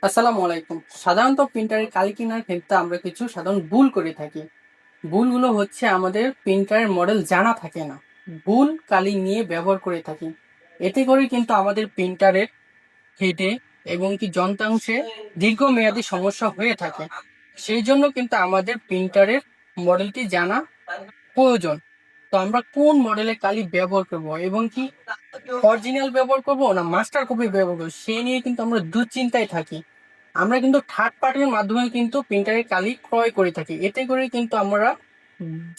আসসালামু আলাইকুম। সাধারণত প্রিন্টারের কালি কেনার ক্ষেত্রে আমরা কিছু সাধারণ ভুল করে থাকি। ভুলগুলো হচ্ছে আমাদের প্রিন্টারের মডেল জানা থাকে না, ভুল কালি নিয়ে ব্যবহার করে থাকি। এতে করে কিন্তু আমাদের প্রিন্টারের হেডে এবং কি যন্ত্রাংশে দীর্ঘমেয়াদী সমস্যা হয়ে থাকে। সেই জন্য কিন্তু আমাদের প্রিন্টারের মডেলটি জানা প্রয়োজন। তো আমরা কোন মডেলের কালি ব্যবহার করব এবং কি অরিজিনাল ব্যবহার করব না মাস্টার কপি ব্যবহার করবো সেই নিয়ে কিন্তু আমরা দুশ্চিন্তায় থাকি। আমরা কিন্তু থার্ড পার্টির মাধ্যমে কিন্তু প্রিন্টারের কালি ক্রয় করে থাকি, এতে করে কিন্তু আমরা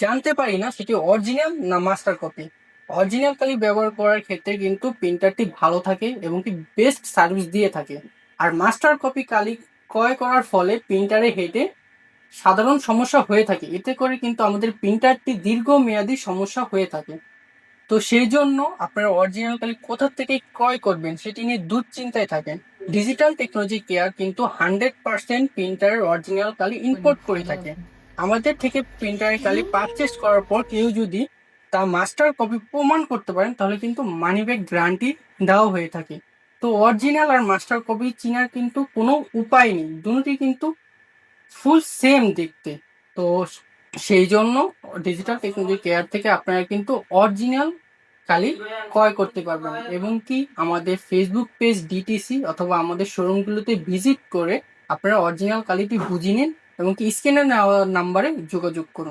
জানতে পারি না সেটি অরিজিনাল না মাস্টার কপি। অরিজিনাল কালি ব্যবহার করার ক্ষেত্রে কিন্তু প্রিন্টারটি ভালো থাকে এবং কি বেস্ট সার্ভিস দিয়ে থাকে। আর মাস্টার কপি কালি ক্রয় করার ফলে প্রিন্টারে হেডে সাধারণ সমস্যা হয়ে থাকে, এতে করে কিন্তু আমাদের প্রিন্টারটি দীর্ঘমেয়াদী সমস্যা হয়ে থাকে। তো সেই জন্য আপনারা অরিজিনাল কালি কোথা থেকে ক্রয় করবেন সেটি নিয়ে দুশ্চিন্তায় থাকেন। ডিজিটাল টেকনোলজি কেয়ার কিন্তু 100% প্রিন্টারের অরিজিনাল কালি ইম্পোর্ট করে থাকে। আমাদের থেকে প্রিন্টারের কালি পারচেস করার পর কেউ যদি তা মাস্টার কপি প্রমাণ করতে পারেন তাহলে কিন্তু মানি ব্যাক গ্যারান্টি দেওয়া হয়ে থাকে। তো অরিজিনাল আর মাস্টার কপি চেনার কিন্তু কোনো উপায় নেই, দুটোই কিন্তু ফুল সেম দেখতে। তো সেই জন্য ডিজিটাল টেকনোলজি কেয়ার থেকে আপনারা কিন্তু অরিজিনাল কালি ক্রয় করতে পারবেন এবং কি আমাদের ফেসবুক পেজ ডিটিসি অথবা আমাদের শোরুমগুলোতে ভিজিট করে আপনারা অরিজিনাল কালিটি বুঝে নিন এবং কি স্ক্যানের নাম্বারে যোগাযোগ করুন।